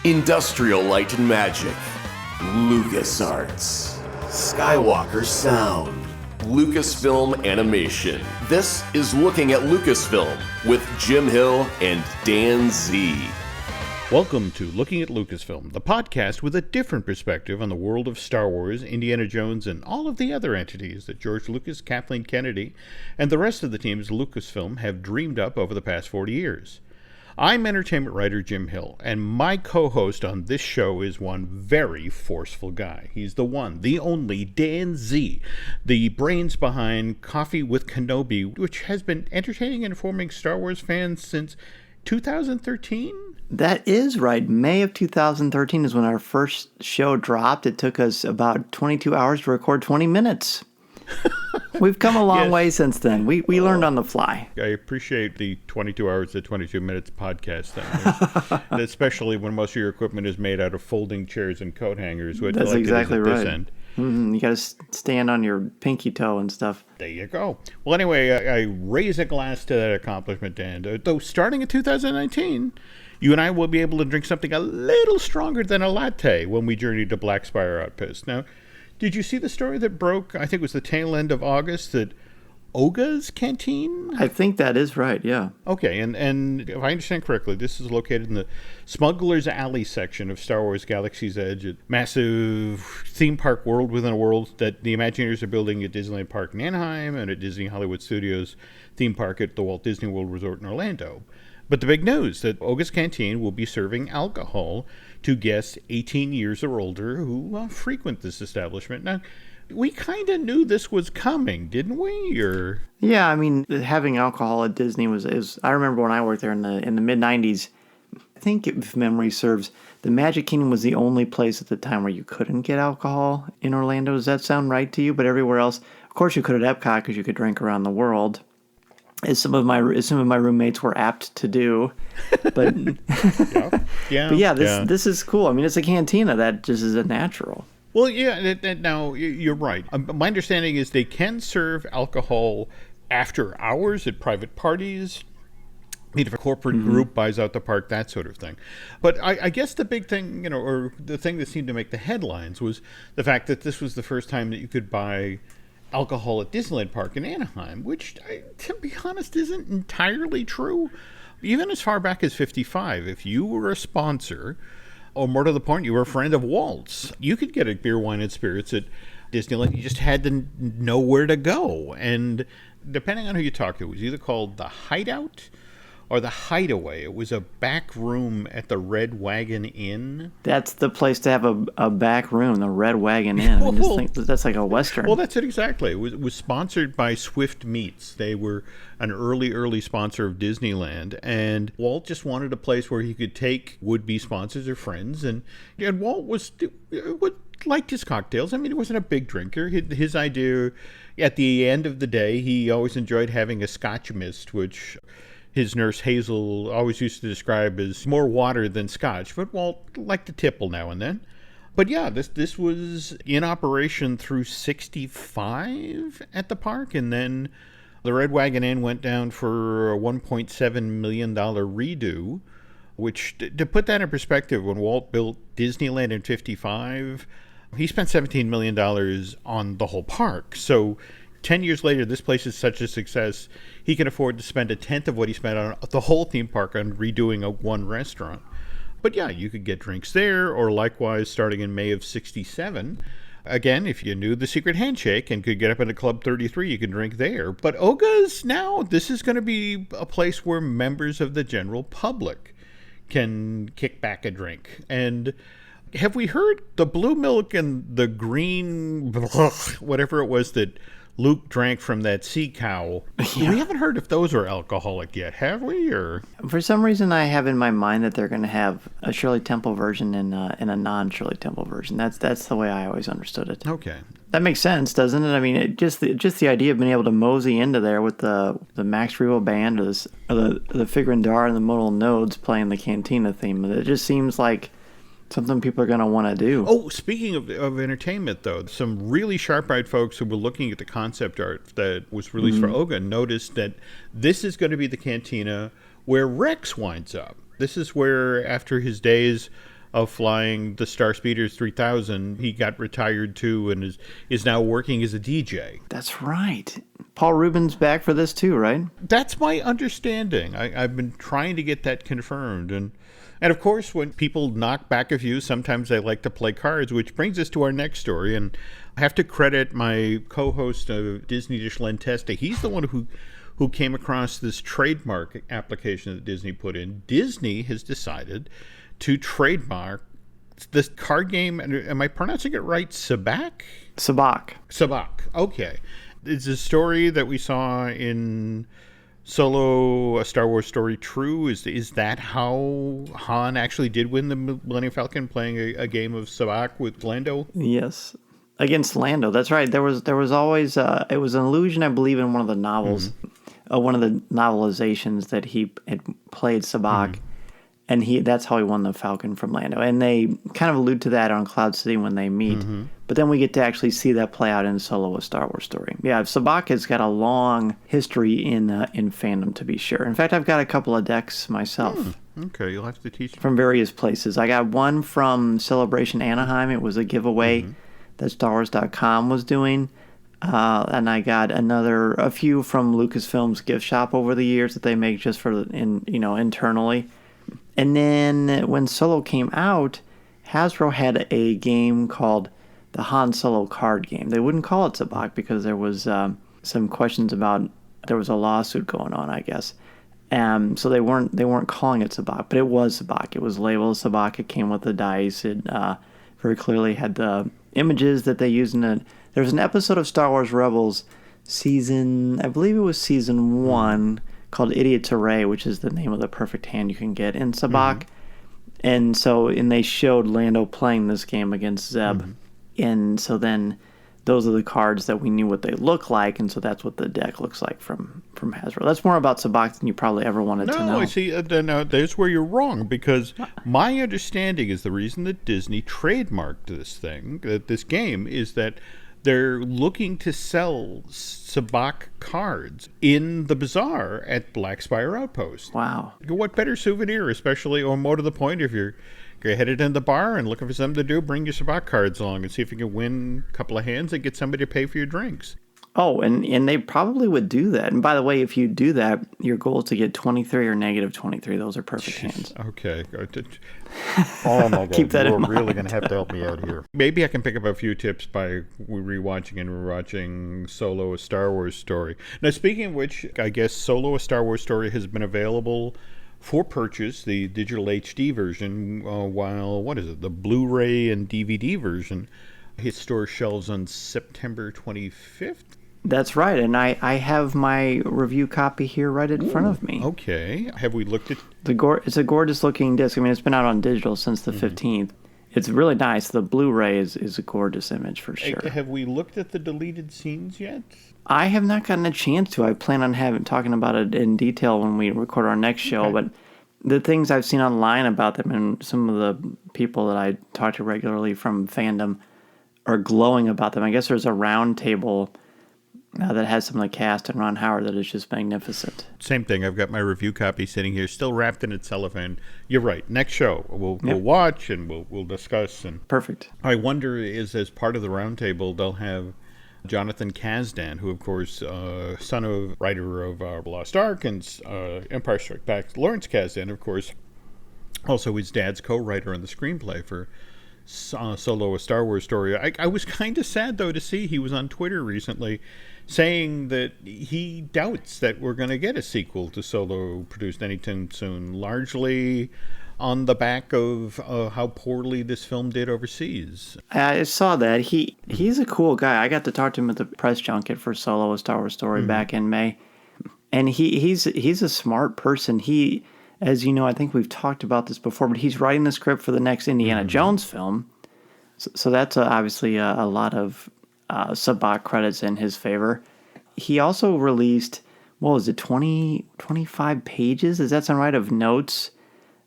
Industrial Light and Magic, LucasArts, Skywalker Sound, Lucasfilm Animation. This is Looking at Lucasfilm with Jim Hill and Dan Z. Welcome to Looking at Lucasfilm, the podcast with a different perspective on the world of Star Wars, Indiana Jones, and all of the other entities that George Lucas, Kathleen Kennedy, and the rest of the teams at Lucasfilm have dreamed up over the past 40 years. I'm entertainment writer Jim Hill, and my co-host on this show is one very forceful guy. He's the one, the only Dan Z, the brains behind Coffee with Kenobi, which has been entertaining and informing Star Wars fans since 2013? That is right. May of 2013 is when our first show dropped. It took us about 22 hours to record 20 minutes. We've come a long way since then. We learned on the fly. I appreciate the 22 hours to 22 minutes podcast thing, especially when most of your equipment is made out of folding chairs and coat hangers. Which That's exactly right. You got to stand on your pinky toe and stuff. There you go. Well, anyway, I raise a glass to that accomplishment, Dan. Though starting in 2019, you and I will be able to drink something a little stronger than a latte when we journey to Black Spire Outpost. Now, did you see the story that broke, I think it was the tail end of August, that Oga's Canteen? I think that is right, yeah. Okay, and if I understand correctly, this is located in the Smuggler's Alley section of Star Wars Galaxy's Edge, a massive theme park world within a world that the Imagineers are building at Disneyland Park in Anaheim and at Disney Hollywood Studios theme park at the Walt Disney World Resort in Orlando. But the big news that Oga's Canteen will be serving alcohol to guests 18 years or older who frequent this establishment. Now, we kind of knew this was coming, didn't we? Or yeah, I mean, having alcohol at Disney is. I remember when I worked there in the mid '90s. I think, if memory serves, the Magic Kingdom was the only place at the time where you couldn't get alcohol in Orlando. Does that sound right to you? But everywhere else, of course, you could at Epcot because you could drink around the world. As some of my roommates were apt to do, but this is cool. I mean, it's a cantina that just is a natural. Well, yeah. Now you're right. My understanding is they can serve alcohol after hours at private parties. If a corporate group buys out the park, that sort of thing. But I guess the big thing, or the thing that seemed to make the headlines was the fact that this was the first time that you could buy alcohol at Disneyland Park in Anaheim, which, to be honest, isn't entirely true. Even as far back as 55, if you were a sponsor, or more to the point, you were a friend of Walt's, you could get a beer, wine, and spirits at Disneyland. You just had to know where to go. And depending on who you talk to, it was either called the Hideout or the Hideaway. It was a back room at the Red Wagon Inn. That's the place to have a back room, the Red Wagon Inn. I mean, just think that's like a Western. Well, that's it exactly. It was sponsored by Swift Meats. They were an early sponsor of Disneyland. And Walt just wanted a place where he could take would-be sponsors or friends. And Walt liked his cocktails. I mean, he wasn't a big drinker. His idea, at the end of the day, he always enjoyed having a Scotch mist, which his nurse Hazel always used to describe as more water than scotch, but Walt liked to tipple now and then. But yeah, this was in operation through 65 at the park, and then the Red Wagon Inn went down for a $1.7 million redo, which, to put that in perspective, when Walt built Disneyland in 55, he spent $17 million on the whole park. So 10 years later, this place is such a success, he can afford to spend a tenth of what he spent on the whole theme park on redoing one restaurant. But yeah, you could get drinks there, or likewise, starting in May of 67. Again, if you knew the secret handshake and could get up into Club 33, you can drink there. But Oga's now, this is going to be a place where members of the general public can kick back a drink. And have we heard the blue milk and the green, whatever it was that Luke drank from that sea cow? Yeah. We haven't heard if those are alcoholic yet, have we? Or for some reason, I have in my mind that they're going to have a Shirley Temple version and a non-Shirley Temple version. That's the way I always understood it. Okay, that makes sense, doesn't it? I mean, just the idea of being able to mosey into there with the Max Rebo band or the Figure and Dar and the Modal Nodes playing the Cantina theme. It just seems like something people are going to want to do. Oh, speaking of entertainment, though, some really sharp-eyed folks who were looking at the concept art that was released for Oga noticed that this is going to be the cantina where Rex winds up. This is where, after his days of flying the Star Speeders 3000. He got retired too and is now working as a DJ. That's right. Paul Rubin's back for this too, right? That's my understanding. I've been trying to get that confirmed. And of course, when people knock back a few, sometimes they like to play cards, which brings us to our next story. And I have to credit my co-host of Disney Dish, Len Testa. He's the one who came across this trademark application that Disney put in. Disney has decided to trademark this card game. Am I pronouncing it right? Sabacc? Sabacc. Okay. It's a story that we saw in Solo, A Star Wars Story True. Is that how Han actually did win the Millennium Falcon, playing a game of Sabacc with Lando? Yes. Against Lando. That's right. There was always it was an allusion, I believe, in one of the novels, one of the novelizations that he had played Sabacc, and that's how he won the Falcon from Lando. And they kind of allude to that on Cloud City when they meet. But then we get to actually see that play out in Solo, A Star Wars Story. Yeah, Sabacc has got a long history in fandom, to be sure. In fact, I've got a couple of decks myself. Okay, you'll have to teach me. From various places. I got one from Celebration Anaheim. It was a giveaway that StarWars.com was doing. And I got a few from Lucasfilm's gift shop over the years that they make just for internally. And then when Solo came out, Hasbro had a game called the Han Solo card game. They wouldn't call it Sabacc because there was some questions about, there was a lawsuit going on, I guess. So they weren't calling it Sabacc, but it was Sabacc. It was labeled Sabacc. It came with the dice. It very clearly had the images that they used in it. There was an episode of Star Wars Rebels I believe it was season 1, called Idiot's Array, which is the name of the perfect hand you can get in Sabacc. And they showed Lando playing this game against Zeb. And so then those are the cards that we knew what they look like, and so that's what the deck looks like from Hasbro. That's more about Sabacc than you probably ever wanted to know. No, I see. Now, there's where you're wrong, because my understanding is the reason that Disney trademarked this game, is that they're looking to sell Sabacc cards in the bazaar at Black Spire Outpost. Wow. What better souvenir, especially, or more to the point, if you're headed in the bar and looking for something to do, bring your Sabacc cards along and see if you can win a couple of hands and get somebody to pay for your drinks. Oh, and they probably would do that. And by the way, if you do that, your goal is to get 23 or negative 23. Those are perfect hands. Okay. Oh, my God. Keep that in mind. You're really going to have to help me out here. Maybe I can pick up a few tips by rewatching Solo, A Star Wars Story. Now, speaking of which, I guess Solo, A Star Wars Story has been available for purchase, the digital HD version, while, the Blu-ray and DVD version hit store shelves on September 25th. That's right, and I have my review copy here right in front of me. Okay. Have we looked at... It's a gorgeous-looking disc. I mean, it's been out on digital since the 15th. It's really nice. The Blu-ray is a gorgeous image for sure. Have we looked at the deleted scenes yet? I have not gotten a chance to. I plan on talking about it in detail when we record our next show, but the things I've seen online about them and some of the people that I talk to regularly from fandom are glowing about them. I guess there's a round table that has some of the cast and Ron Howard that is just magnificent. Same thing. I've got my review copy sitting here, still wrapped in its cellophane. You're right. Next show, we'll watch and we'll discuss. And perfect. I wonder, as part of the roundtable, they'll have Jonathan Kasdan, who, of course, son of writer of Lost Ark and Empire Strikes Back, Lawrence Kasdan, of course, also his dad's co-writer on the screenplay for Solo, A Star Wars Story. I was kind of sad, though, to see he was on Twitter recently saying that he doubts that we're going to get a sequel to Solo produced anytime soon, largely on the back of how poorly this film did overseas. I saw that. He's a cool guy. I got to talk to him at the press junket for Solo, A Star Wars Story back in May. And he's a smart person. He, as you know, I think we've talked about this before, but he's writing the script for the next Indiana Jones film. So that's obviously a lot of Sabacc credits in his favor. He also released, 25 pages? Does that sound right? Of notes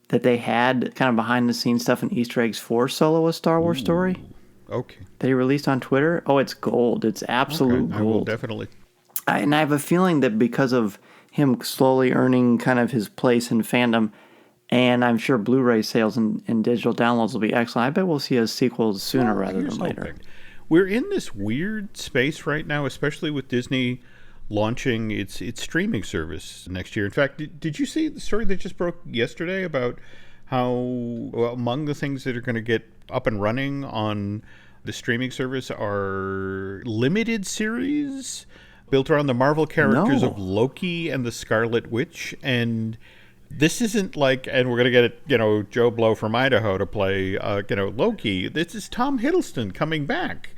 that they had, kind of behind the scenes stuff and Easter eggs for Solo, A Star Wars Story. Okay. That he released on Twitter. Oh, it's gold. It's absolute gold. I will definitely. And I have a feeling that because of him slowly earning kind of his place in fandom, And I'm sure Blu-ray sales and digital downloads will be excellent. I bet we'll see a sequel sooner rather than later. Hoping. We're in this weird space right now, especially with Disney launching its streaming service next year. In fact, did you see the story that just broke yesterday about how among the things that are going to get up and running on the streaming service are limited series built around the Marvel characters of Loki and the Scarlet Witch? And this isn't like, and we're going to get, Joe Blow from Idaho to play, Loki. This is Tom Hiddleston coming back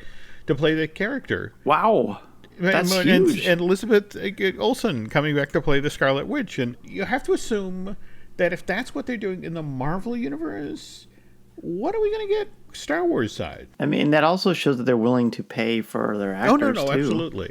to play the character. Wow. That's huge. And Elizabeth Olsen coming back to play the Scarlet Witch. And you have to assume that if that's what they're doing in the Marvel universe, what are we going to get Star Wars side? I mean, that also shows that they're willing to pay for their actors, no, too.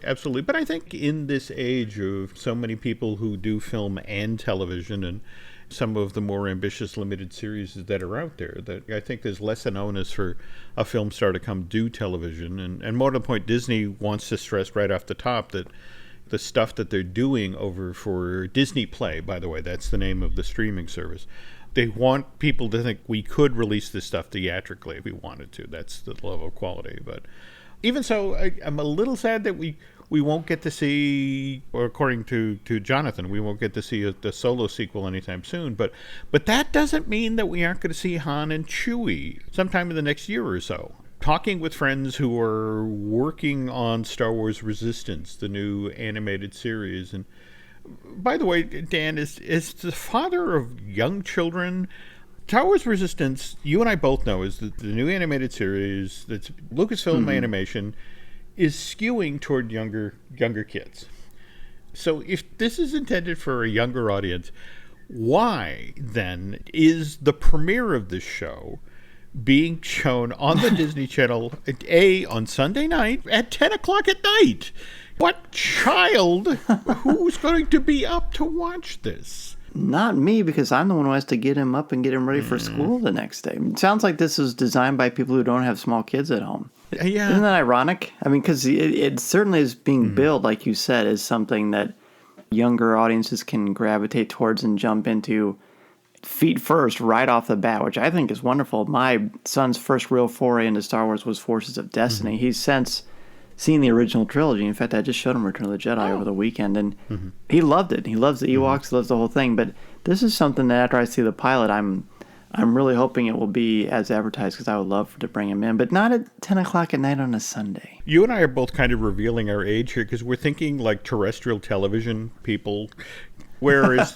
absolutely. But I think in this age of so many people who do film and television and some of the more ambitious limited series that are out there, that I think there's less an onus for a film star to come do television. And more to the point, Disney wants to stress right off the top that the stuff that they're doing over for Disney Play, by the way, that's the name of the streaming service, they want people to think we could release this stuff theatrically if we wanted to. That's the level of quality. But even so, I'm a little sad that we won't get to see, or according to Jonathan, we won't get to see the Solo sequel anytime soon. But that doesn't mean that we aren't going to see Han and Chewie sometime in the next year or so. Talking with friends who are working on Star Wars Resistance, the new animated series. And by the way, Dan, is the father of young children. Star Wars Resistance, you and I both know, is the new animated series that's Lucasfilm Animation is skewing toward younger kids. So if this is intended for a younger audience, why then is the premiere of this show being shown on the Disney Channel on Sunday night at 10 o'clock at night? What child who's going to be up to watch this? Not me, because I'm the one who has to get him up and get him ready for school the next day. It sounds like this is designed by people who don't have small kids at home. Yeah. Isn't that ironic? I mean, because it certainly is being billed, like you said, as something that younger audiences can gravitate towards and jump into feet first right off the bat, which I think is wonderful. My son's first real foray into Star Wars was Forces of Destiny. He's since seen the original trilogy. In fact, I just showed him Return of the Jedi over the weekend, and he loved it. He loves the Ewoks, he loves the whole thing. But this is something that after I see the pilot, I'm really hoping it will be as advertised, because I would love to bring him in, but not at 10 o'clock at night on a Sunday. You and I are both kind of revealing our age here, because we're thinking like terrestrial television people, whereas,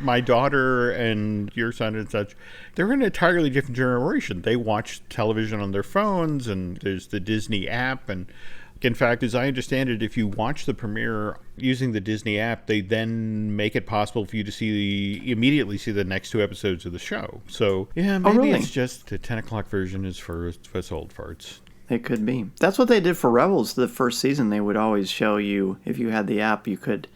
my daughter and your son and such, they're in an entirely different generation. They watch television on their phones, and there's the Disney app. And in fact, as I understand it, if you watch the premiere using the Disney app, they then make it possible for you to immediately see the next two episodes of the show. So, yeah, maybe it's just the 10 o'clock version is for us old farts. It could be. That's what they did for Rebels the first season. They would always show you, if you had the app, you could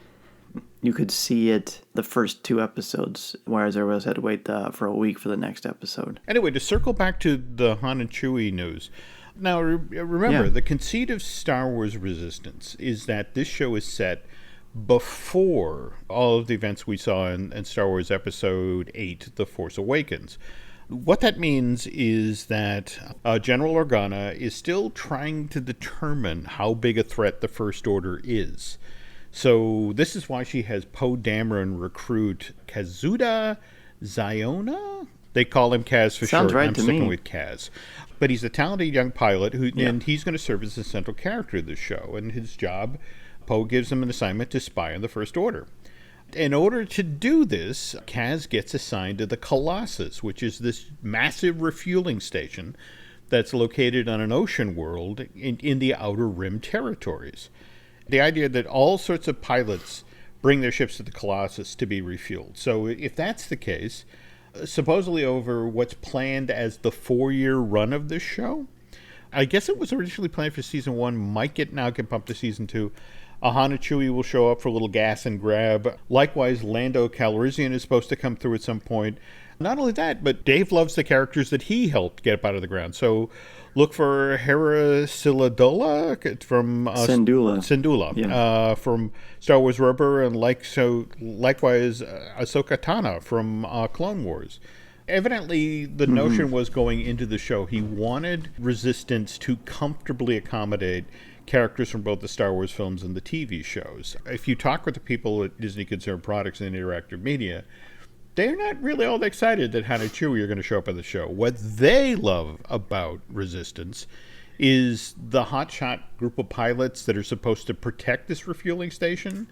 see it the first two episodes, whereas everybody else had to wait for a week for the next episode. Anyway, to circle back to the Han and Chewie news. Now, remember, the conceit of Star Wars Resistance is that this show is set before all of the events we saw in Star Wars Episode 8, The Force Awakens. What that means is that General Organa is still trying to determine how big a threat the First Order is. So this is why she has Poe Dameron recruit Kazuda Ziona? They call him Kaz for Sounds short. Right I'm to sticking me. with Kaz. But he's a talented young pilot, and he's going to serve as the central character of the show. And his job, Poe gives him an assignment to spy on the First Order. In order to do this, Kaz gets assigned to the Colossus, which is this massive refueling station that's located on an ocean world in the Outer Rim territories. The idea that all sorts of pilots bring their ships to the Colossus to be refueled. So if that's the case, supposedly over what's planned as the 4-year run of this show, I guess it was originally planned for season 1, might get bumped to season 2. Han and Chewie will show up for a little gas and grab. Likewise, Lando Calrissian is supposed to come through at some point. Not only that, but Dave loves the characters that he helped get up out of the ground. So look for Hera Syndulla from Syndulla. Yeah. From Star Wars Rubber, and likewise Ahsoka Tano from Clone Wars. Evidently, the notion was going into the show, he wanted Resistance to comfortably accommodate characters from both the Star Wars films and the TV shows. If you talk with the people at Disney Consumer Products and Interactive Media, they're not really all that excited that Han and Chewie are going to show up on the show. What they love about Resistance is the hotshot group of pilots that are supposed to protect this refueling station,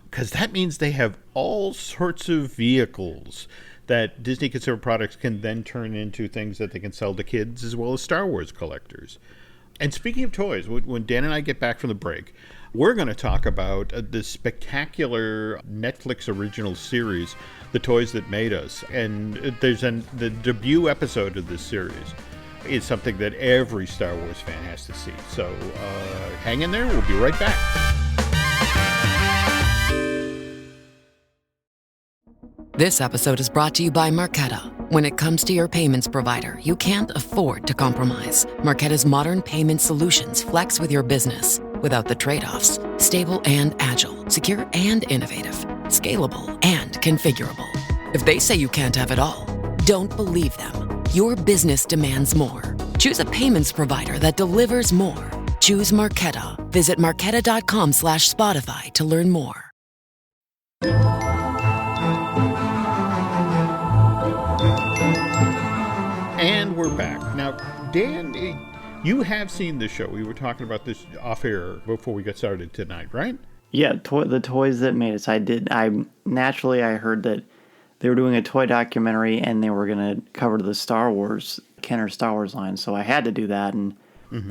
because that means they have all sorts of vehicles that Disney Consumer Products can then turn into things that they can sell to kids as well as Star Wars collectors. And speaking of toys, when Dan and I get back from the break, we're going to talk about this spectacular Netflix original series, The Toys That Made Us. And the debut episode of this series is something that every Star Wars fan has to see. So hang in there. We'll be right back. This episode is brought to you by Marqeta. When it comes to your payments provider, you can't afford to compromise. Marqeta's modern payment solutions flex with your business without the trade-offs. Stable and agile, secure and innovative, scalable and configurable. If they say you can't have it all, don't believe them. Your business demands more. Choose a payments provider that delivers more. Choose Marqeta. Visit marqeta.com/Spotify to learn more. And we're back. Now, Dan, you have seen this show. We were talking about this off air before we got started tonight, right? Yeah, the Toys That Made Us. I did. I heard that they were doing a toy documentary and they were going to cover the Kenner Star Wars line. So I had to do that, and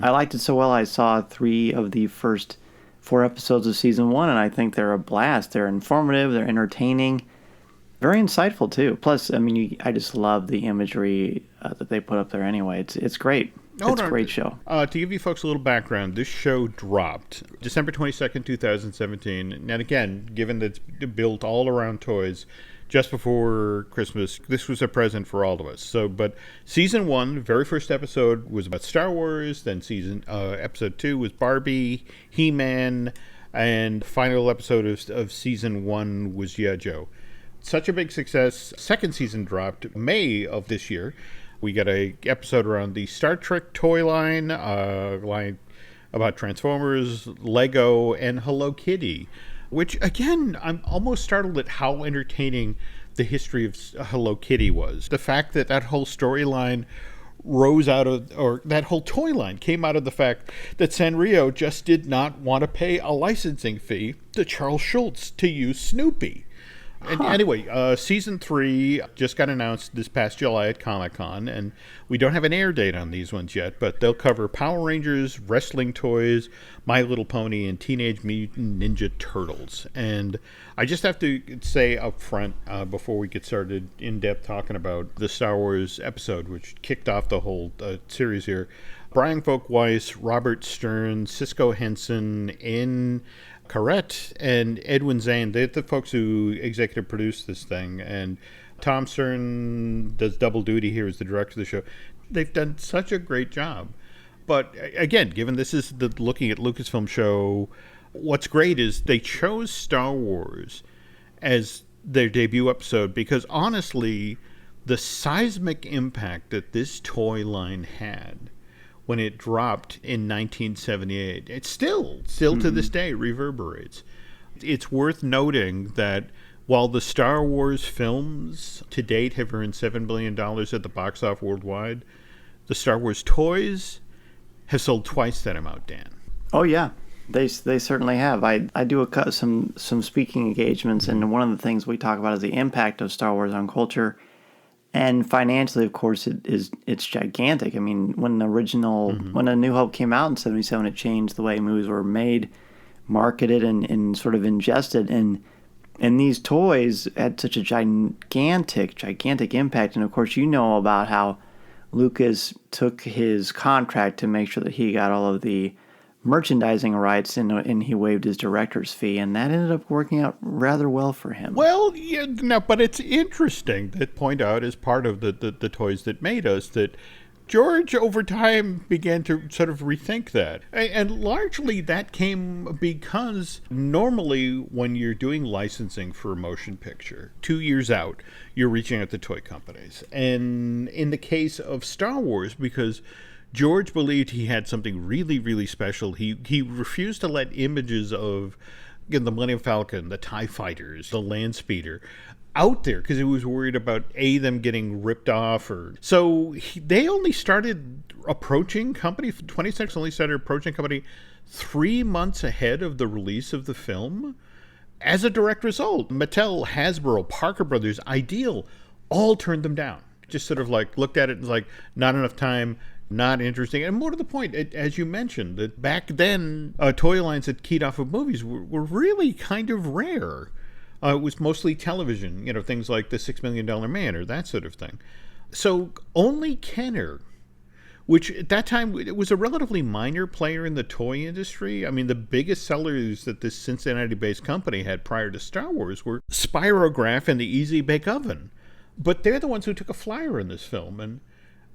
I liked it so well. I saw 3 of the first 4 episodes of season 1, and I think they're a blast. They're informative. They're entertaining. Very insightful, too. Plus, I mean, I just love the imagery that they put up there anyway. It's great. It's a great show. To give you folks a little background, this show dropped December 22nd, 2017. And again, given that it's built all around toys, just before Christmas, this was a present for all of us. But season 1, very first episode, was about Star Wars. Then episode 2 was Barbie, He-Man, and final episode of season 1 was G.I. Joe. Such a big success. Second season dropped May of this year. We got a episode around the Star Trek toy line about Transformers, Lego, and Hello Kitty, which, again, I'm almost startled at how entertaining the history of Hello Kitty was. The fact that whole storyline that whole toy line came out of the fact that Sanrio just did not want to pay a licensing fee to Charles Schulz to use Snoopy. And anyway, season 3 just got announced this past July at Comic-Con, and we don't have an air date on these ones yet, but they'll cover Power Rangers, wrestling toys, My Little Pony, and Teenage Mutant Ninja Turtles. And I just have to say up front, before we get started in-depth talking about the Star Wars episode, which kicked off the whole series here, Brian Folkweis, Robert Stern, Cisco Henson, Correct, and Edwin Zane, they're the folks who executive produced this thing, and Tom Stern does double duty here as the director of the show. They've done such a great job. But again, given this is the Looking at Lucasfilm show, what's great is they chose Star Wars as their debut episode because honestly, the seismic impact that this toy line had when it dropped in 1978, it still to this day reverberates. It's worth noting that while the Star Wars films to date have earned $7 billion at the box office worldwide, the Star Wars toys have sold twice that amount, Dan. Oh, yeah. They certainly have. I do some speaking engagements, and one of the things we talk about is the impact of Star Wars on culture. And financially, of course, it's gigantic. I mean, when A New Hope came out in 1977, it changed the way movies were made, marketed, and sort of ingested. And these toys had such a gigantic impact. And of course, you know about how Lucas took his contract to make sure that he got all of the merchandising rights, and he waived his director's fee, and that ended up working out rather well for him. Well, yeah, no, but it's interesting to point out as part of the Toys That Made Us that George, over time, began to sort of rethink that. And largely that came because normally when you're doing licensing for a motion picture, 2 years out, you're reaching out to toy companies. And in the case of Star Wars, because George believed he had something really, really special, he refused to let images of the Millennium Falcon, the TIE Fighters, the Land Speeder out there because he was worried about them getting ripped off, or so they only started approaching company. 20th Century only started approaching company 3 months ahead of the release of the film. As a direct result, Mattel, Hasbro, Parker Brothers, Ideal all turned them down. Just sort of like looked at it and was like, not enough time, not interesting. And more to the point, as you mentioned, that back then toy lines that keyed off of movies were really kind of rare. It was mostly television, things like The $6 Million Man or that sort of thing. So only Kenner, which at that time it was a relatively minor player in the toy industry. I mean, the biggest sellers that this Cincinnati-based company had prior to Star Wars were Spirograph and the Easy Bake Oven. But they're the ones who took a flyer in this film. And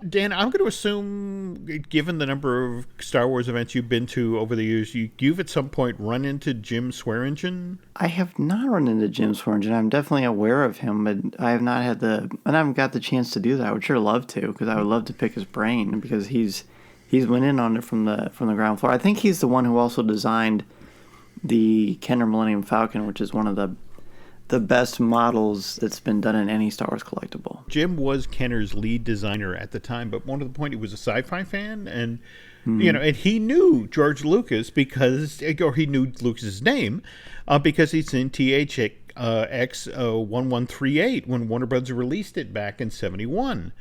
Dan, I'm going to assume, given the number of Star Wars events you've been to over the years, you've at some point run into Jim Swearingen? I have not run into Jim Swearingen. I'm definitely aware of him, but I have not and I haven't got the chance to do that. I would sure love to, because I would love to pick his brain, because he's went in on it from the ground floor. I think he's the one who also designed the Kenner Millennium Falcon, which is one of the best models that's been done in any Star Wars collectible. Jim was Kenner's lead designer at the time, but one of the point, he was a sci-fi fan, and and he knew George Lucas or he knew Lucas's name because he'd seen THX 1138 when Warner Bros. Released it back in '71.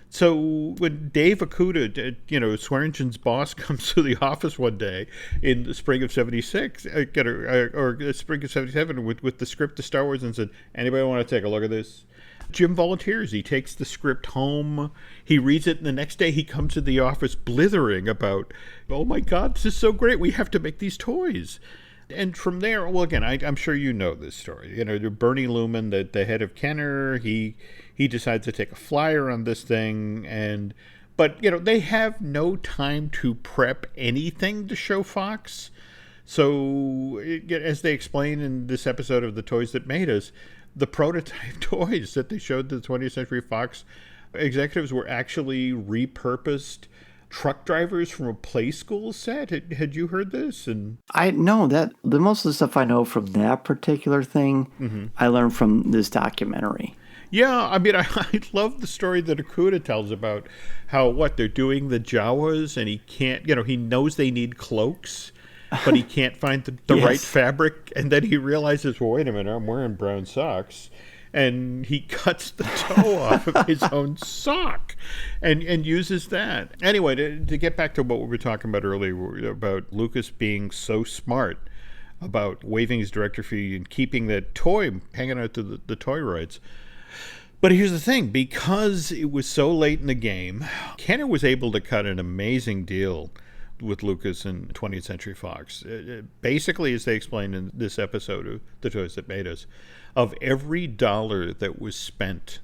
So when Dave Akuta, Swearingen's boss, comes to the office one day in the spring of '76, or spring of '77, with the script to Star Wars and said, "Anybody want to take a look at this?" Jim volunteers. He takes the script home. He reads it, and the next day he comes to the office blithering about, "Oh my God, this is so great. We have to make these toys." And from there, well, again, I'm sure you know this story. Bernie Luman, the head of Kenner, he decides to take a flyer on this thing, but they have no time to prep anything to show Fox. So, as they explain in this episode of The Toys That Made Us, the prototype toys that they showed to the 20th Century Fox executives were actually repurposed truck drivers from a play school set. Had you heard this? And I know that the most of the stuff I know from that particular thing, I learned from this documentary. Yeah, I mean, I love the story that Akuta tells about how they're doing the Jawas, and he can't, he knows they need cloaks, but he can't find the right fabric, and then he realizes, well, wait a minute, I'm wearing brown socks. And he cuts the toe off of his own sock and uses that. Anyway, to get back to what we were talking about earlier, about Lucas being so smart about waiving his director fee and keeping that toy hanging out to the toy rights. But here's the thing, because it was so late in the game, Kenner was able to cut an amazing deal with Lucas and 20th Century Fox. Basically, as they explained in this episode of The Toys That Made Us, of every dollar that was spent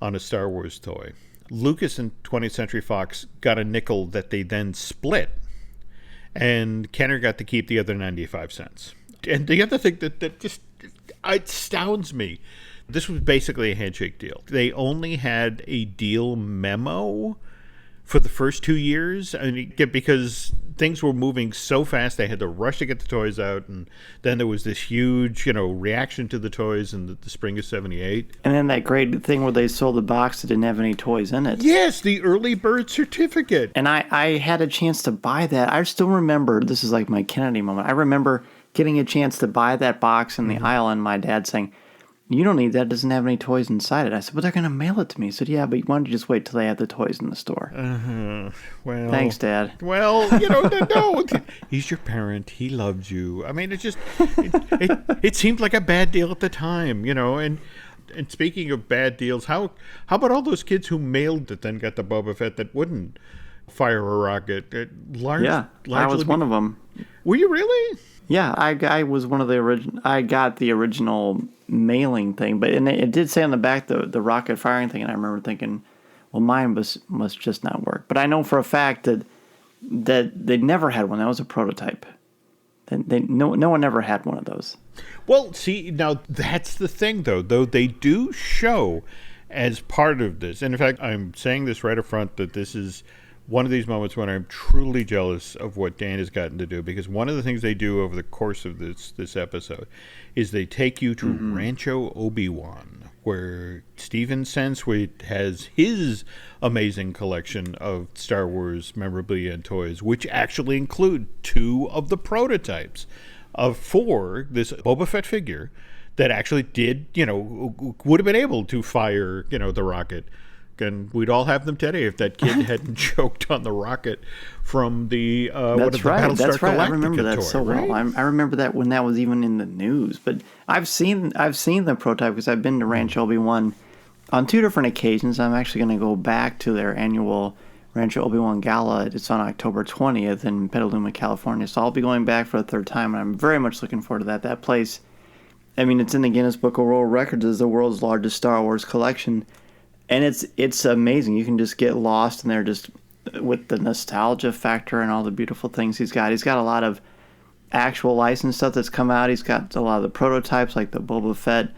on a Star Wars toy, Lucas and 20th Century Fox got a nickel that they then split, and Kenner got to keep the other 95 cents. And the other thing that just astounds me, this was basically a handshake deal. They only had a deal memo for the first 2 years, because things were moving so fast, they had to rush to get the toys out, and then there was this huge, reaction to the toys in the spring of '78. And then that great thing where they sold the box that didn't have any toys in it. Yes, the early bird certificate. And I had a chance to buy that. I still remember, this is like my Kennedy moment, I remember getting a chance to buy that box in the aisle, and my dad saying, "You don't need that. It doesn't have any toys inside it." I said, "But they're going to mail it to me." He said, "Yeah, but why don't you just wait till they have the toys in the store?" Well, thanks, Dad. Well, no, he's your parent. He loves you. I mean, it seemed like a bad deal at the time, And speaking of bad deals, how about all those kids who mailed that then got the Boba Fett that wouldn't? fire a rocket. Yeah, I was one of them. Were you really? Yeah, I was one of the original. I got the original mailing thing, but it did say on the back the rocket firing thing, and I remember thinking, well, mine must just not work. But I know for a fact that they never had one. That was a prototype. No one ever had one of those. Well, see, now that's the thing, though they do show as part of this, and in fact, I'm saying this right up front, that this is one of these moments when I'm truly jealous of what Dan has gotten to do, because one of the things they do over the course of this episode is they take you to Rancho Obi-Wan, where Steven Sansweet has his amazing collection of Star Wars memorabilia and toys, which actually include 2 of the prototypes for this Boba Fett figure that actually did, would have been able to fire, the rocket. And we'd all have them today if that kid hadn't choked on the rocket from the That's right. Galactica I remember that toy, so right? well. I remember that when that was even in the news. But I've seen the prototype because I've been to Rancho Obi-Wan on 2 different occasions. I'm actually going to go back to their annual Rancho Obi-Wan Gala. It's on October 20th in Petaluma, California. So I'll be going back for a 3rd time, and I'm very much looking forward to that. That place, I mean, it's in the Guinness Book of World Records as the world's largest Star Wars collection. And it's amazing. You can just get lost in there just with the nostalgia factor and all the beautiful things he's got. He's got a lot of actual licensed stuff that's come out. He's got a lot of the prototypes, like the Boba Fett,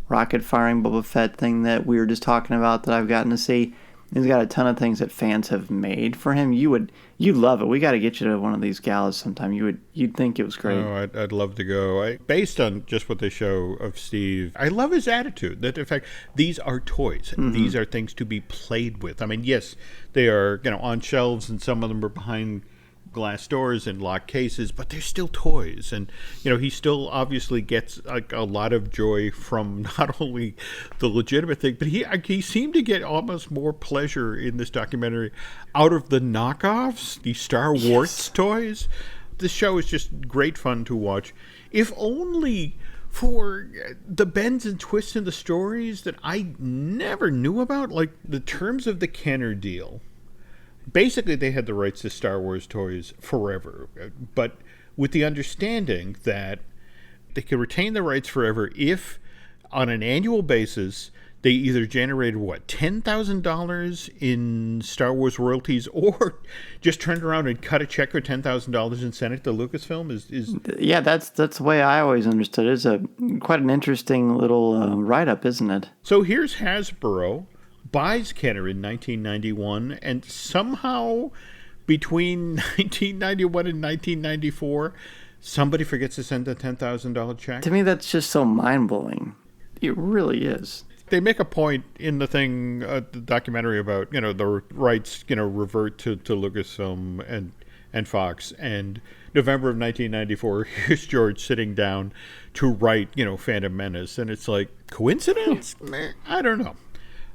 rocket-firing Boba Fett thing that we were just talking about that I've gotten to see. He's got a ton of things that fans have made for him. You'd love it. We got to get you to one of these galas sometime. You'd think it was great. Oh, I'd love to go. Based on just what they show of Steve, I love his attitude. That in fact, these are toys. These are things to be played with. I mean, yes, they are on shelves, and some of them are behind glass doors and locked cases, but they're still toys. And he still obviously gets a lot of joy from not only the legitimate thing, but he seemed to get almost more pleasure in this documentary out of the knockoffs, the Star Wars toys. This show is just great fun to watch, if only for the bends and twists in the stories that I never knew about, like the terms of the Kenner deal. Basically, they had the rights to Star Wars toys forever, but with the understanding that they could retain the rights forever if, on an annual basis, they either generated, $10,000 in Star Wars royalties, or just turned around and cut a check for $10,000 and sent it to Lucasfilm. Yeah, that's the way I always understood it. It's quite an interesting little write-up, isn't it? So here's Hasbro. Buys Kenner in 1991, and somehow between 1991 and 1994, somebody forgets to send a $10,000 check. To me, that's just so mind-blowing. It really is. They make a point in the thing, the documentary about, the rights, revert to Lucasfilm and Fox. And November of 1994, here's George sitting down to write, Phantom Menace. And it's like, coincidence? I don't know.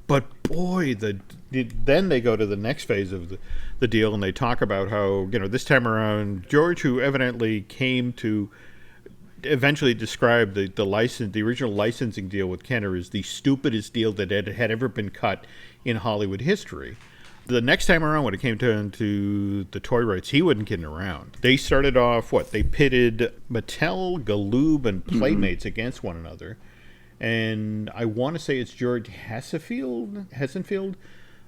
But boy, then they go to the next phase of the deal, and they talk about how, this time around, George, who evidently came to eventually describe the original licensing deal with Kenner as the stupidest deal that had ever been cut in Hollywood history. The next time around, when it came to the toy rights, he wasn't kidding around. They started off, they pitted Mattel, Galoob, and Playmates against one another. And I want to say it's George Hessenfield,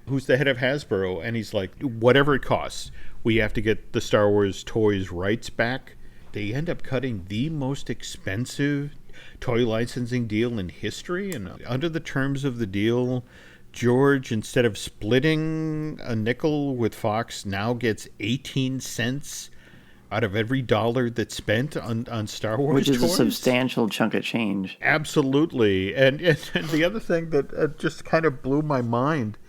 who's the head of Hasbro, and he's like, whatever it costs, we have to get the Star Wars toys rights back. They end up cutting the most expensive toy licensing deal in history, and under the terms of the deal, George, instead of splitting a nickel with Fox, now gets 18 cents out of every dollar that's spent on Star Wars Which is toys. A substantial chunk of change. Absolutely. And the other thing that just kind of blew my mind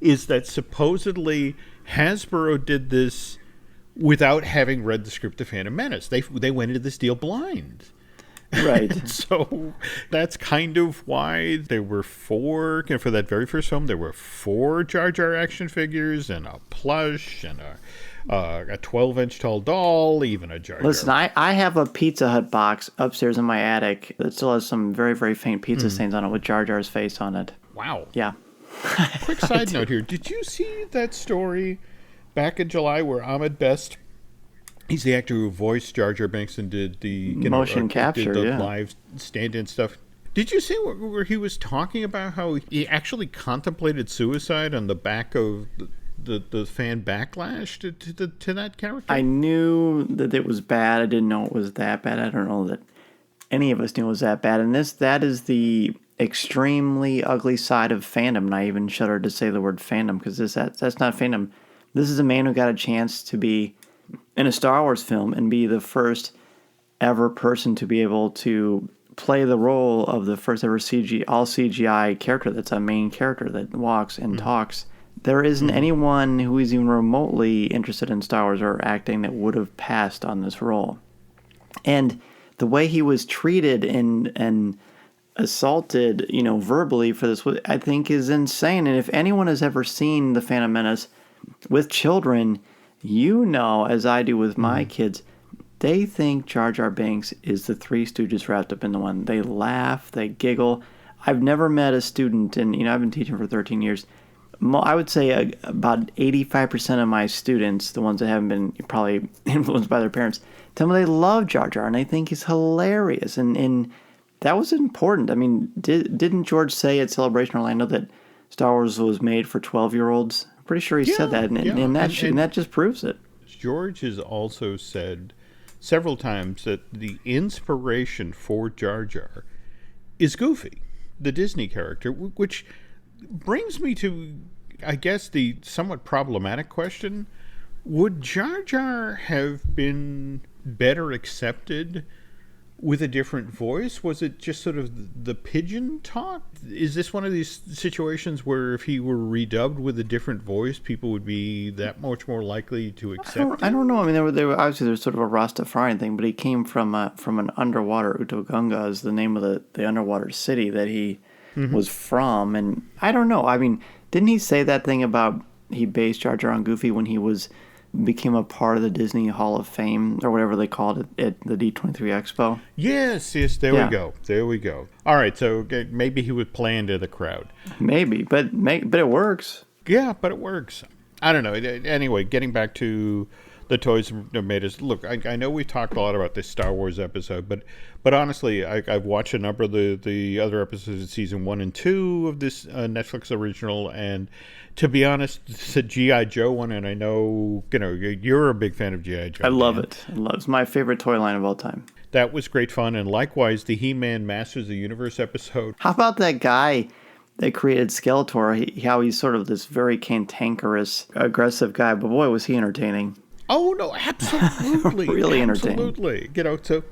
is that supposedly Hasbro did this without having read the script of Phantom Menace. They went into this deal blind. Right. So that's kind of why there were 4, for that very first film, there were 4 Jar Jar action figures and a plush and a 12-inch tall doll, even a Jar Jar. Listen, I have a Pizza Hut box upstairs in my attic that still has some very, very faint pizza stains on it with Jar Jar's face on it. Wow. Yeah. Quick side note here. Did you see that story back in July where Ahmed Best, he's the actor who voiced Jar Jar Binks and did the motion capture, did the live stand-in stuff. Did you see where he was talking about how he actually contemplated suicide on the back of the fan backlash to that character? I knew that it was bad. I didn't know it was that bad. I don't know that any of us knew it was that bad. And that is the extremely ugly side of fandom. And I even shudder to say the word fandom because that's not fandom. This is a man who got a chance to be in a Star Wars film and be the first ever person to be able to play the role of the first ever all CGI character that's a main character that walks and talks. There isn't anyone who is even remotely interested in Star Wars or acting that would have passed on this role. And the way he was treated and assaulted, verbally for this, I think is insane. And if anyone has ever seen The Phantom Menace with children, as I do with my kids, they think Jar Jar Binks is the Three Stooges wrapped up into one. They laugh, they giggle. I've never met a student, and I've been teaching for 13 years. I would say about 85% of my students, the ones that haven't been probably influenced by their parents, tell me they love Jar Jar and they think he's hilarious. And that was important. I mean, didn't George say at Celebration Orlando that Star Wars was made for 12-year-olds? I'm pretty sure he said that, and that just proves it. George has also said several times that the inspiration for Jar Jar is Goofy, the Disney character, which brings me to, I guess, the somewhat problematic question. Would Jar Jar have been better accepted with a different voice? Was it just sort of the pigeon talk? Is this one of these situations where if he were redubbed with a different voice, people would be that much more likely to accept I don't know. I mean, they were obviously there's sort of a Rastafarian thing, but he came from an underwater, Utogunga is the name of the underwater city that he was from. And I don't know. I mean, didn't he say that thing about he based Jar Jar on Goofy when he became a part of the Disney Hall of Fame or whatever they called it at the D23 Expo? Yes, there we go. All right, so maybe he was playing to the crowd. Maybe, but it works. Yeah, but it works. I don't know. Anyway, getting back to the toys that made us look. I know we talked a lot about this Star Wars episode, but honestly, I've watched a number of the other episodes of season 1 and 2 of this Netflix original, and to be honest, the G.I. Joe one, and I know you're a big fan of G.I. Joe. I love it. It's my favorite toy line of all time. That was great fun, and likewise, the He-Man Masters of the Universe episode. How about that guy that created Skeletor? How he's sort of this very cantankerous, aggressive guy, but boy, was he entertaining. Oh, no, absolutely. Really entertaining. Absolutely.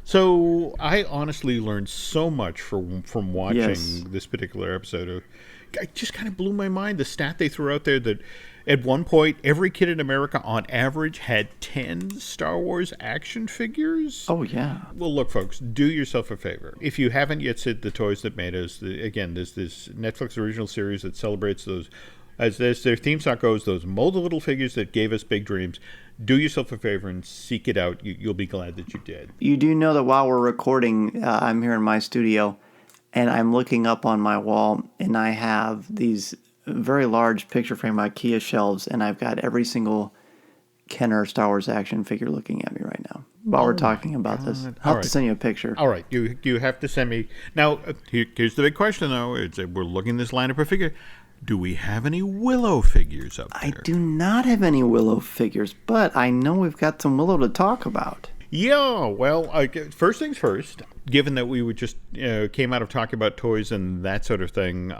So I honestly learned so much from watching this particular episode. It just kind of blew my mind. The stat they threw out there that at one point, every kid in America on average had 10 Star Wars action figures. Oh, yeah. Well, look, folks, do yourself a favor. If you haven't yet seen The Toys That Made Us, again, there's this Netflix original series that celebrates those, as their theme song goes, those molded little figures that gave us big dreams. Do yourself a favor and seek it out. You'll be glad that you did. You do know that while we're recording, I'm here in my studio, and I'm looking up on my wall, and I have these very large picture frame IKEA shelves, and I've got every single Kenner Star Wars action figure looking at me right now while we're talking about this. I'll have to send you a picture. All right, you have to send me. Now, here's the big question, though. We're looking at this lineup of figure. Do we have any Willow figures up there? I do not have any Willow figures, but I know we've got some Willow to talk about. Yeah, well, first things first, given that we just came out of talking about toys and that sort of thing,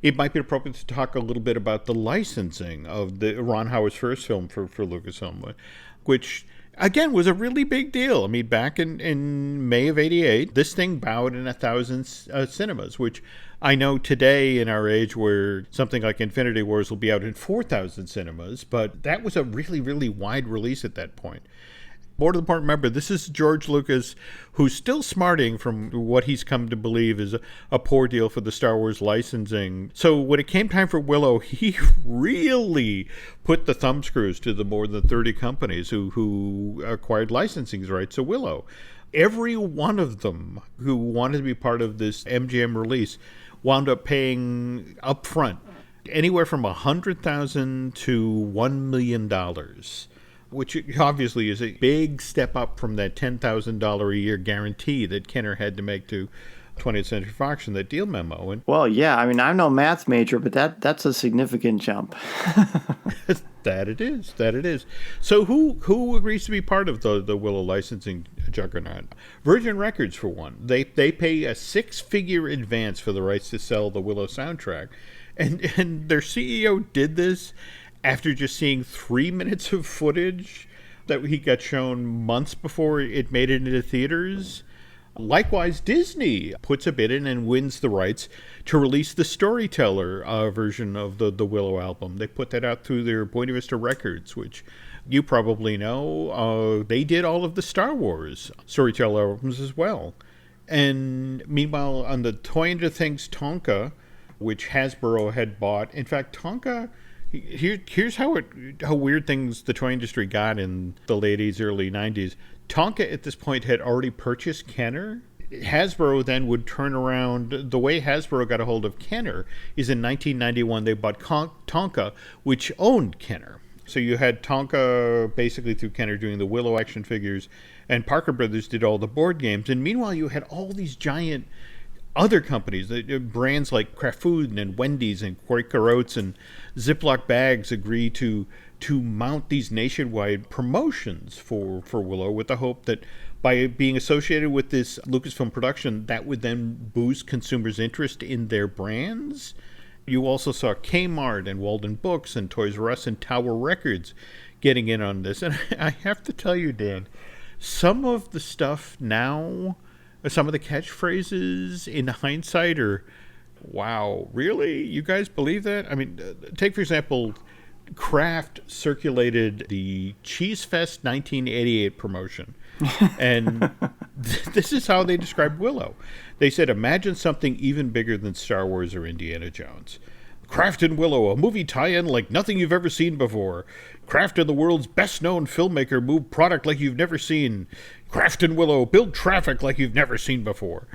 it might be appropriate to talk a little bit about the licensing of the Ron Howard's first film for Lucasfilm, which, again, was a really big deal. I mean, back in May of '88, this thing bowed in 1,000 cinemas, which I know today in our age where something like Infinity Wars will be out in 4,000 cinemas, but that was a really, really wide release at that point. More to the point, remember, this is George Lucas, who's still smarting from what he's come to believe is a poor deal for the Star Wars licensing. So when it came time for Willow, he really put the thumbscrews to the more than 30 companies who acquired licensing rights to Willow. Every one of them who wanted to be part of this MGM release wound up paying upfront anywhere from $100,000 to $1 million, which obviously is a big step up from that $10,000 a year guarantee that Kenner had to make to 20th Century Fox in that deal memo. And well, yeah, I mean, I'm no math major, but that's a significant jump. That it is. So who agrees to be part of the Willow licensing juggernaut? Virgin Records, for one. They pay a 6-figure advance for the rights to sell the Willow soundtrack. And their CEO did this after just seeing 3 minutes of footage that he got shown months before it made it into theaters. Likewise, Disney puts a bid in and wins the rights to release the Storyteller version of the Willow album. They put that out through their Buena Vista Records, which you probably know. They did all of the Star Wars Storyteller albums as well. And meanwhile, on the toy end of things, Tonka, which Hasbro had bought. In fact, Tonka, here's how weird things the toy industry got in the late 80s, early 90s. Tonka at this point had already purchased Kenner. Hasbro then would turn around. The way Hasbro got a hold of Kenner is in 1991 they bought Tonka, which owned Kenner. So you had Tonka basically through Kenner doing the Willow action figures, and Parker Brothers did all the board games. And meanwhile, you had all these giant other companies, brands like Kraft Food and Wendy's and Quaker Oats and Ziploc bags agree to mount these nationwide promotions for Willow, with the hope that by being associated with this Lucasfilm production, that would then boost consumers' interest in their brands. You also saw Kmart and Walden Books and Toys R Us and Tower Records getting in on this. And I have to tell you, Dan, some of the stuff now, some of the catchphrases in hindsight are, wow, really? You guys believe that? I mean, take, for example, Kraft circulated the Cheese Fest 1988 promotion. And this is how they described Willow. They said, imagine something even bigger than Star Wars or Indiana Jones. Kraft and Willow, a movie tie-in like nothing you've ever seen before. Kraft and the world's best-known filmmaker move product like you've never seen. Kraft and Willow build traffic like you've never seen before.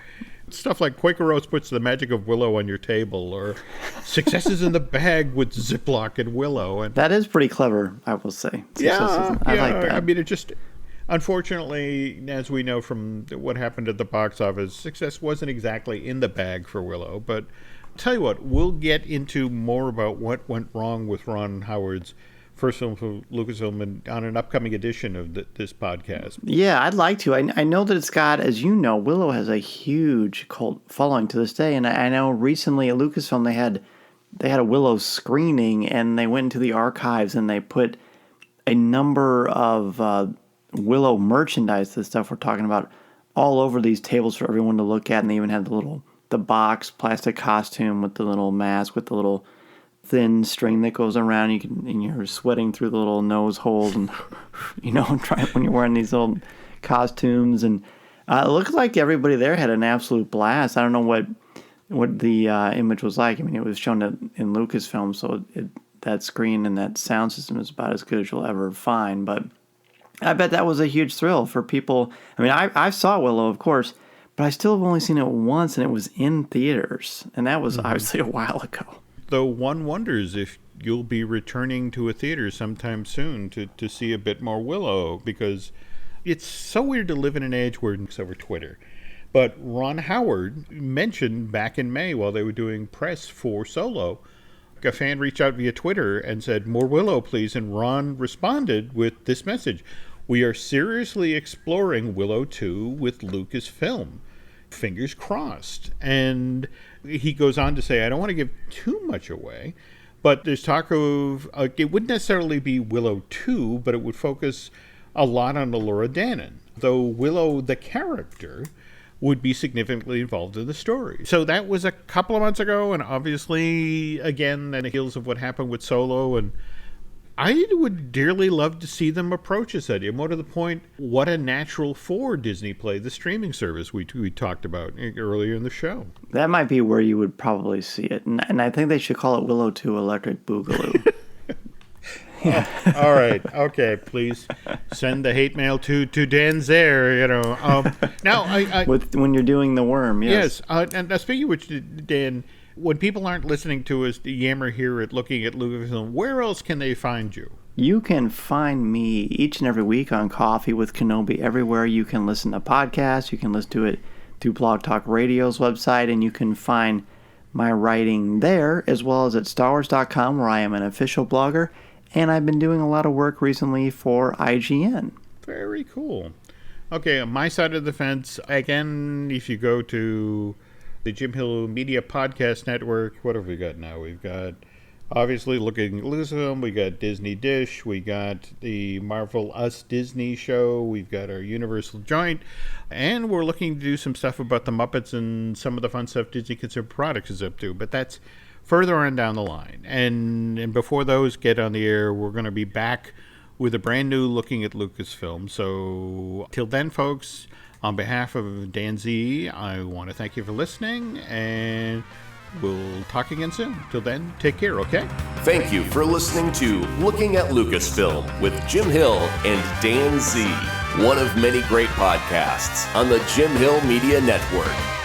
Stuff like Quaker Oats puts the magic of Willow on your table, or successes in the bag with Ziploc and Willow. And that is pretty clever, I will say. I like that. I mean, it just, unfortunately, as we know from what happened at the box office, success wasn't exactly in the bag for Willow. But I'll tell you what, we'll get into more about what went wrong with Ron Howard's first film for Lucasfilm on an upcoming edition of this podcast. Yeah, I'd like to. I know that it's got, as you know, Willow has a huge cult following to this day. And I know recently at Lucasfilm they had a Willow screening, and they went into the archives and they put a number of Willow merchandise, the stuff we're talking about, all over these tables for everyone to look at. And they even had the box plastic costume with the little mask with the little thin string that goes around. And you're sweating through the little nose holes, and when you're wearing these little costumes. And it looks like everybody there had an absolute blast. I don't know what the image was like. I mean, it was shown in Lucasfilm, so that screen and that sound system is about as good as you'll ever find. But I bet that was a huge thrill for people. I mean, I saw Willow, of course, but I still have only seen it once, and it was in theaters, and that was obviously a while ago. Though one wonders if you'll be returning to a theater sometime soon to see a bit more Willow, because it's so weird to live in an age where it's over Twitter. But Ron Howard mentioned back in May while they were doing press for Solo, a fan reached out via Twitter and said, more Willow, please. And Ron responded with this message: we are seriously exploring Willow 2 with Lucasfilm. Fingers crossed. And he goes on to say, I don't want to give too much away, but there's talk of, it wouldn't necessarily be Willow 2, but it would focus a lot on Laura Dannon, though Willow, the character, would be significantly involved in the story. So that was a couple of months ago, and obviously, again, on the heels of what happened with Solo, and I would dearly love to see them approach this idea. More to the point, what a natural for Disney Play, the streaming service we talked about earlier in the show. That might be where you would probably see it. And I think they should call it Willow 2 Electric Boogaloo. All right. Okay. Please send the hate mail to Dan Zehr, Now, when you're doing the worm, yes. Yes. And speaking of which, Dan, When people aren't listening to us yammer here at Looking at Lucasfilm, where else can they find you? You can find me each and every week on Coffee with Kenobi everywhere you can listen to podcasts. You can listen to it through Blog Talk Radio's website, and you can find my writing there, as well as at StarWars.com, where I am an official blogger, and I've been doing a lot of work recently for IGN. Very cool. Okay, on my side of the fence, again, if you go to the Jim Hill Media Podcast Network, what have we got now? We've got, obviously, Looking at Lucasfilm, we got Disney Dish, we got the Marvel Us Disney show, we've got our Universal Joint, and we're looking to do some stuff about the Muppets and some of the fun stuff Disney Consumer Products is up to, but that's further on down the line. And before those get on the air, we're going to be back with a brand new Looking at Lucasfilm. So till then, folks, on behalf of Dan Z, I want to thank you for listening, and we'll talk again soon. Till then, take care, okay? Thank you for listening to Looking at Lucasfilm with Jim Hill and Dan Z, one of many great podcasts on the Jim Hill Media Network.